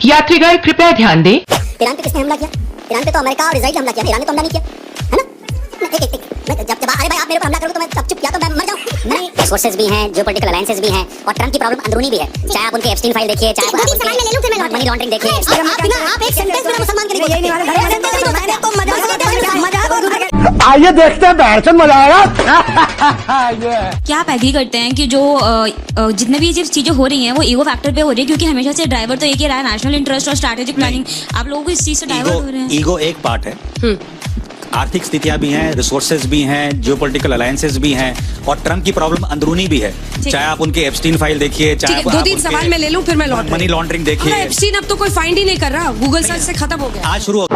यात्रीगण कृपया ध्यान दें। ईरान पे किसने हमला किया? ईरान पे तो अमेरिका और इजराइल ने हमला किया, ईरान ने तो हमला नहीं किया, है ना? एक जब अरे भाई आप मेरे ऊपर हमला करोगे तो मैं अब चुप या तो मैं मर जाऊं। नहीं, रिसोर्सेज भी हैं, जियोपॉलिटिकल अलायंसेस भी हैं और ट्रम्प की प्रॉब्लम अंदरूनी भी है। चाहे आप उनके एप्स्टीन फाइल देखिए, चाहे आप मनी लॉन्ड्रिंग देखिए। आप एक सेंटेंस में मुसलमान के लिए नहीं मैंने तो मजाक। आइए देखते हैं बैठन मजा आएगा। क्या आप एग्री करते हैं कि जो जितने भी ये चीजें हो रही हैं वो ईगो फैक्टर पे हो रही है, क्योंकि हमेशा से ड्राइवर तो एक ही रहा है, नेशनल इंटरेस्ट और स्ट्रैटेजिक प्लानिंग। आप लोगों को इस चीज से डाइवर्ट हो रहे हैं। ईगो एक पार्ट है, आर्थिक स्थितियां भी हैं, रिसोर्सेज भी हैं, जियोपॉलिटिकल अलायंसेस भी हैं और ट्रम्प की प्रॉब्लम अंदरूनी भी है। चाहे आप उनके एप्स्टीन फाइल देखिए, चाहे दो तीन सवाल मैं ले लूं फिर मैं लौट मनी लॉन्ड्रिंग देखिए। एप्स्टीन अब तो कोई फाइंड ही नहीं कर रहा, गूगल सर्च से खत्म हो गया। आज शुरू हो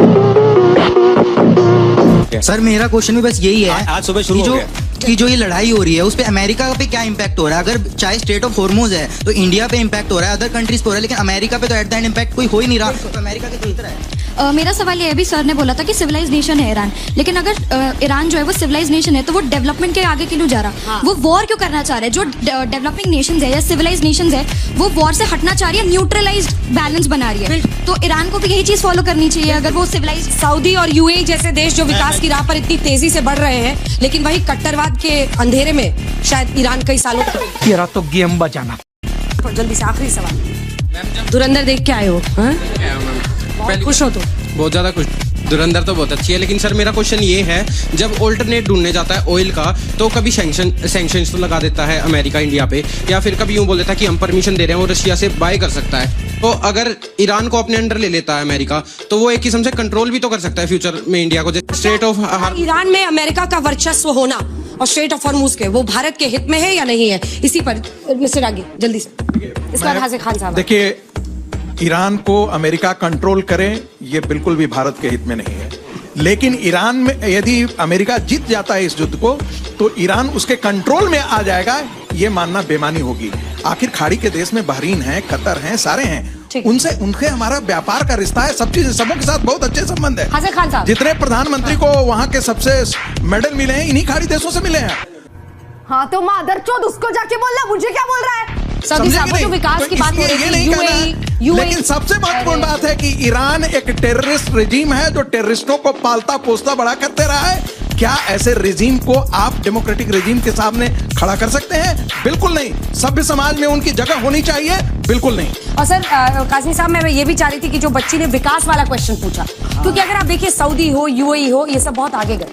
सर मेरा क्वेश्चन भी बस यही है, आज सुबह शुरू हो गया कि जो ये लड़ाई हो रही है उस पे अमेरिका पे क्या इम्पैक्ट हो रहा है? अगर चाहे स्टेट ऑफ हॉर्मोज है तो इंडिया पे इम्पैक्ट हो रहा है, अदर कंट्रीज पे हो रहा है, लेकिन अमेरिका पे तो एट द एंड इम्पैक्ट कोई हो ही नहीं रहा। तो अमेरिका के तो इधर है। मेरा सवाल ये भी, सर ने बोला था कि सिविलाइज नेशन है ईरान, लेकिन अगर ईरान जो है वो सिविलाइज नेशन है तो वो डेवलपमेंट के आगे क्यों जा रहा? वो वॉर क्यों करना चाह रहा है? जो डेवलपिंग नेशंस है या सिविलाइज नेशंस है वो वॉर से हटना चाह रही है, न्यूट्रलाइज्ड बैलेंस बना रही है। तो ईरान को भी यही चीज फॉलो करनी चाहिए अगर वो सिविलाइज। सऊदी और यूएई जैसे देश जो विकास की राह पर इतनी तेजी से बढ़ रहे हैं, लेकिन वही कट्टरवाद के अंधेरे में शायद ईरान कई सालों तेरा तो गेम बचाना। जल्दी से आखिरी सवाल, धुरंधर देख के आए हो? खुश हो? तो बहुत ज्यादा खुश। धुरंधर तो बहुत अच्छी है, लेकिन सर मेरा क्वेश्चन ये है, जब ऑल्टरनेट ढूंढने जाता है ऑयल का तो कभी सैंक्शंस तो लगा देता है अमेरिका इंडिया पे, या फिर कभी यूं बोल देता है कि हम परमिशन दे रहे हैं वो रशिया से बाय कर सकता है। तो अगर ईरान को अपने अंडर ले लेता है अमेरिका तो वो एक किस्म से कंट्रोल भी तो कर सकता है फ्यूचर में इंडिया को। स्टेट ऑफ ईरान में अमेरिका का वर्चस्व होना और स्ट्रेट ऑफ हॉर्मूज के, वो भारत के हित में है या नहीं है? इसी पर मिस्टर आगे जल्दी से इसका हाजिर खान साहब। देखिए, ईरान को अमेरिका कंट्रोल करे ये बिल्कुल भी भारत के हित में नहीं है, लेकिन ईरान में यदि अमेरिका जीत जाता है इस युद्ध को तो ईरान उसके कंट्रोल में आ जाएगा, ये मानना बेमानी होगी। आखिर खाड़ी के देश में बहरीन है, कतर है, सारे हैं, उनसे उनके हमारा व्यापार का रिश्ता है, सब चीजें सबों के साथ बहुत अच्छे संबंध है। हाजिर खान साहब, जितने प्रधानमंत्री को वहाँ के सबसे मेडल मिले हैं इन्हीं खाड़ी देशों से मिले हैं। हाँ तो मादरचोद उसको जाके बोलना, मुझे क्या बोल रहा है? सऊदी साहब जो विकास की बात हो रही है, लेकिन सबसे महत्वपूर्ण बात है कि ईरान एक टेररिस्ट रेजिम है जो टेररिस्टों को पालता पोसता बड़ा करते रहा है। क्या ऐसे रेजिम को आप डेमोक्रेटिक रेजिम के सामने खड़ा कर सकते हैं? बिल्कुल नहीं। सभ्य समाज में उनकी जगह होनी चाहिए, बिल्कुल नहीं। और सर काज़मी साहब, मैं ये भी चाह रही थी कि जो बच्ची ने विकास वाला क्वेश्चन पूछा, क्योंकि अगर आप देखिए सऊदी हो, यूएई हो, ये सब बहुत आगे गए।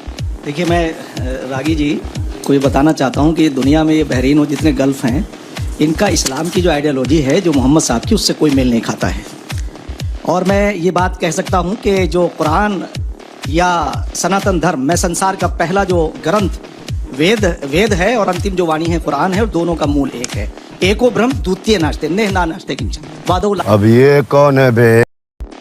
देखिए, मैं रागी जी को ये बताना चाहता हूँ कि दुनिया में ये बहरीन हो जितने गल्फ हैं, इनका इस्लाम की जो आइडियोलॉजी है जो मोहम्मद साहब की, उससे कोई मेल नहीं खाता है। और मैं ये बात कह सकता हूँ कि जो कुरान या सनातन धर्म में संसार का पहला जो ग्रंथ वेद है और अंतिम जो वाणी है कुरान है, और दोनों का मूल एक है। एको ब्रह्म द्वितीय नास्ते नेह ना नास्ते किंचन वादौला। अब ये कौन है बे?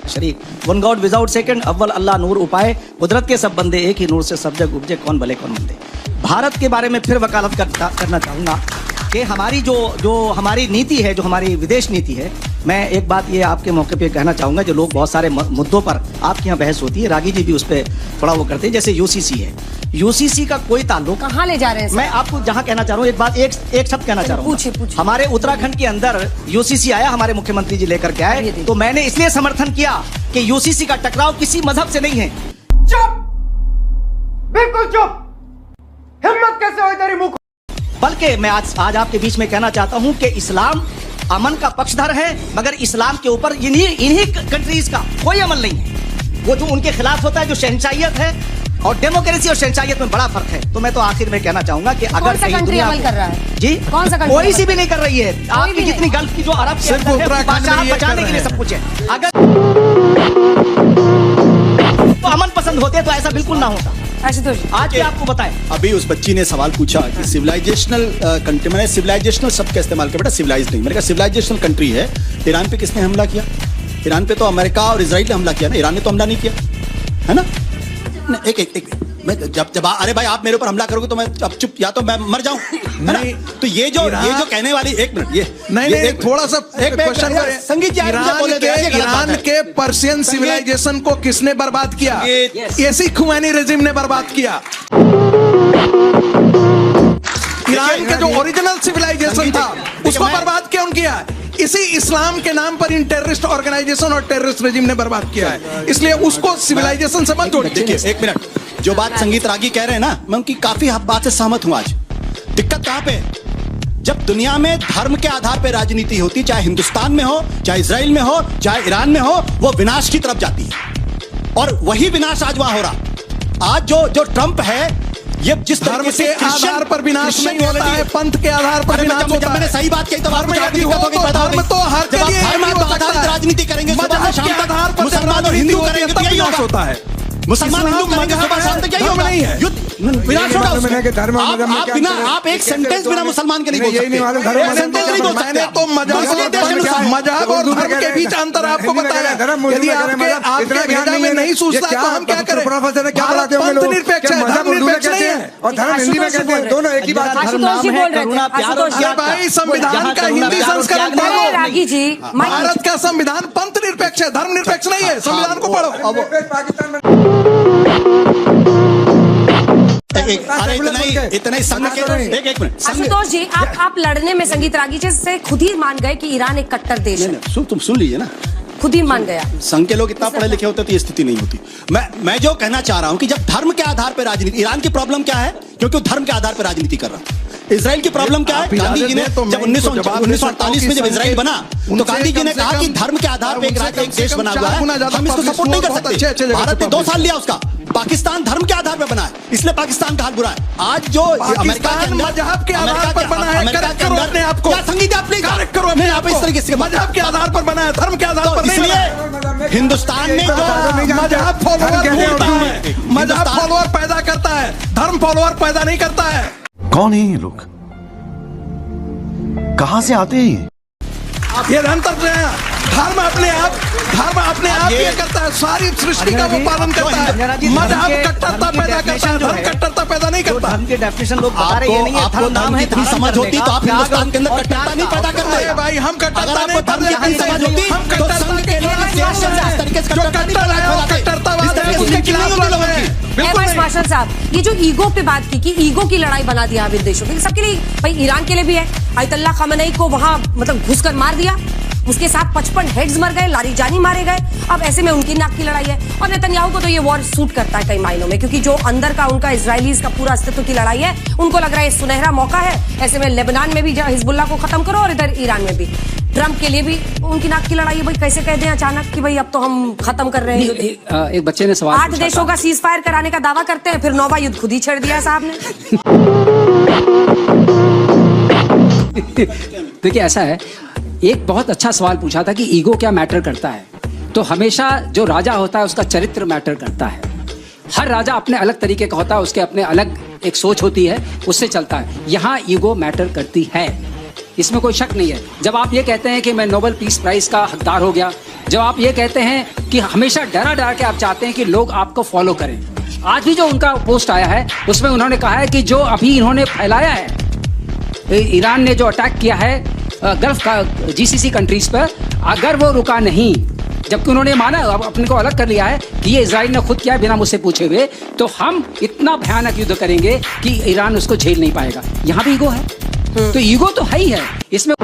शरीक वन गॉड विदाउट सेकंड, अव्वल अल्लाह नूर उपाय, कुदरत के सब बंदे एक ही नूर से सब जग उपजे, कौन भले कौन मंदे। भारत के बारे में फिर वकालत करना चाहूँगा कि हमारी जो हमारी नीति है, जो हमारी विदेश नीति है, मैं एक बात ये आपके मौके पे कहना चाहूँगा, जो लोग बहुत सारे मुद्दों पर आपके यहाँ बहस होती है, रागी जी भी उस पर थोड़ा वो करते हैं, जैसे यूसीसी है, यूसीसी का कोई ताल्लुक कहाँ ले जा रहे हैं? मैं आपको जहाँ कहना चाह रहा हूँ, एक बात एक शब्द कहना चाह रहा हूँ। हमारे उत्तराखंड के अंदर यूसीसी आया, हमारे मुख्यमंत्री जी लेकर के आए, तो मैंने इसलिए समर्थन किया कि यूसीसी का टकराव किसी मजहब से नहीं है। चुप, बिल्कुल चुप। हिम्मत कैसे हुई तेरी मुंह? बल्कि मैं आज आपके बीच में कहना चाहता हूं कि इस्लाम अमन का पक्षधर है, मगर इस्लाम के ऊपर इन्हीं कंट्रीज का कोई अमल नहीं है। वो जो उनके खिलाफ होता है, जो शहनशाहियत है, और डेमोक्रेसी और शहनशाहियत में बड़ा फर्क है। तो मैं तो आखिर में कहना चाहूंगा कि अगर कहीं दुनिया अमल कर रहा है जी, कौन सा कोई सी भी नहीं कर रही है। आपकी जितनी गल्फ की जो अरब के अंदर है, बचाने के लिए सब कुछ है। अगर तो अमन पसंद होते तो ऐसा बिल्कुल ना होता। आज भी आपको बताएं, अभी उस बच्ची ने सवाल पूछा कि सिविलाइजेशनल कंट्री, मैंने सिविलाइजेशनल शब्द का इस्तेमाल किया, बेटा सिविलाइज नहीं। मैंने कहा सिविलाइजेशनल कंट्री है। ईरान पे किसने हमला किया? ईरान पे तो अमेरिका और इजराइल ने हमला किया ना, ईरान ने तो हमला नहीं किया, है ना? एक मैं जब अरे भाई आप मेरे ऊपर हमला करोगे तो मैं अब चुप या तो मैं मर जाऊं, नहीं? तो ये जो कहने वाली, एक मिनट, ये नहीं, थोड़ा सा एक क्वेश्चन, संगीत जी, ईरान के पर्शियन सिविलाइजेशन को किसने बर्बाद किया? ऐसी खुमैनी रेजिम ने बर्बाद किया। ईरान के जो ओरिजिनल सिविलाइजेशन था उसको बर्बाद क्यों किया? इसी इस्लाम के नाम पर इन टेररिस्ट ऑर्गेनाइजेशन और टेररिस्ट रेजिम ने बर्बाद किया है। इसलिए उसको सिविलाइजेशन से मत जोड़िए। देखिए एक मिनट, जो बात संगीत रागी कह रहे हैं ना, मैं उनकी काफी बात से सहमत हूं। आज दिक्कत कहां पे है? जब दुनिया में धर्म के आधार पर राजनीति होती, चाहे हिंदुस्तान में हो, चाहे इजराइल में हो, चाहे ईरान में हो, वो विनाश की तरफ जाती है। और वही विनाश आज वहां हो रहा। आज जो ट्रंप है, ये जिस धर्म के आधार पर विनाश नहीं होता है, पंथ के आधार पर विनाश होता है। मैंने सही बात कही तो धर्म तो हर के लिए आधारित राजनीति करेंगे, मजहब के आधार पर मुसलमान और हिंदू करेंगे तो यही होता है। मुसलमान हिंदू करेंगे, सुबह शाम तक यही होगा। नहीं है विनाश होगा उसमें। आप एक सेंटेंस बिना मुसलमान के नहीं बोल सकते। मैंने तो मजहब और धर्म के बीच अंतर आपको बताया। यदि आपके भेजा में नहीं सूझता तो हम क्या करें? पंथ निरपेक्ष है, धर्म निरपेक्ष नहीं है। और धर्म हिंदी में कहते हैं, दोनों एक ही बात। अरे भाई, संविधान का हिंदी संस्करण पढ़ो। रागी जी, भारत का संविधान पंथ निरपेक्ष है, धर्म निरपेक्ष नहीं है। संविधान को पढ़ो। इतना ही संघ के एक मिनट। आशुतोष जी, आप लड़ने में संगीत रागी जी से खुद ही मान गए कि ईरान एक कट्टर देश है। तुम सुन लीजिए ना, खुद ही मान गया। संघ के लोग इतना पढ़े लिखे होते तो ये स्थिति नहीं होती। मैं जो कहना चाह रहा हूं कि जब धर्म के आधार पर राजनीति, ईरान की प्रॉब्लम क्या है? क्योंकि वो धर्म के आधार पर राजनीति कर रहा था। इजराइल की प्रॉब्लम क्या है? गांधी जी ने जब 1948 में जब इजराइल बना, तो गांधी जी ने कहा कि धर्म के आधार पर एक देश बना हुआ है, हम इसको सपोर्ट नहीं कर सकते। भारत ने 2 साल लिया उसका। पाकिस्तान धर्म के आधार पर बना है, इसलिए पाकिस्तान का हाल बुरा है। आज जो अमेरिका मजहब के आधार पर बना है, करेक्ट करो अपने आप को। संगीत आप नहीं करेक्ट करो अपने आप। इस तरीके से मजहब के आधार पर बना है, धर्म के आधार पर नहीं। इसलिए हिंदुस्तान में मजहब फॉलोअर पैदा करता है, धर्म फॉलोअर पैदा नहीं करता है। कौन है ये लोग? कहां से आते हैं ये? धर्म अपने आप ये करता है, सारी सृष्टि का वो पालन करता है। मजहब कट्टरता पैदा करता है, धर्म कट्टरता पैदा नहीं करता। धर्म के डेफिनेशन लोग बता रहे हैं, नहीं आपको धर्म की इतनी समझ होती तो आप हिंदुस्तान के अंदर कट्टरता नहीं पैदा करते। भाई, हम कट्टरता नहीं, धर्म की इतनी समझ होती, हम कट्टरता के मार्शल साहब, ये जो ईगो पे बात की कि ईगो की लड़ाई बना दिया विभिन्न देशों के, सबके लिए, भाई ईरान के लिए भी है। आयतुल्लाह खamenei को वहां मतलब घुसकर मार दिया, उसके साथ 55 हेड्स मर गए, लारीजानी मारे गए। अब ऐसे में उनकी नाक की लड़ाई है। और नेतन्याहू को तो ये वॉर सूट करता है कई मायनों में, क्योंकि जो अंदर का उनका इजराइलीज का पूरा अस्तित्व की लड़ाई है, उनको लग रहा है सुनहरा मौका है। ऐसे में लेबनान में भी हिजबुल्लाह को खत्म करो और इधर ईरान में भी। ट्रंप के लिए भी उनकी नाक की लड़ाई है। भाई कैसे कह दें अचानक कि भाई अब तो हम खत्म कर रहे हैं। एक बच्चे ने सवाल 8 देशों का सीज फायर कराने का दावा करते हैं, फिर 9वां युद्ध खुद ही छेड़ दिया साहब ने। देखिए ऐसा है, एक बहुत अच्छा सवाल पूछा था कि ईगो क्या मैटर करता है। तो हमेशा जो राजा होता है उसका चरित्र मैटर करता है। हर राजा अपने अलग तरीके का होता है, उसके अपने अलग एक सोच होती है, उससे चलता है। यहाँ ईगो मैटर करती है, इसमें कोई शक नहीं है। जब आप ये कहते हैं कि मैं नोबेल पीस प्राइज का हकदार हो गया, जब आप ये कहते हैं कि हमेशा डरा के आप चाहते हैं कि लोग आपको फॉलो करें। आज भी जो उनका पोस्ट आया है उसमें उन्होंने कहा है कि जो अभी इन्होंने फैलाया है, ईरान ने जो अटैक किया है गल्फ का GCC कंट्रीज पर, अगर वो रुका नहीं, जबकि उन्होंने माना अपने को अलग कर लिया है कि ये इजराइल ने खुद किया बिना मुझसे पूछे हुए, तो हम इतना भयानक युद्ध करेंगे कि ईरान उसको झेल नहीं पाएगा। यहाँ भी ईगो है, तो ईगो तो है ही है इसमें।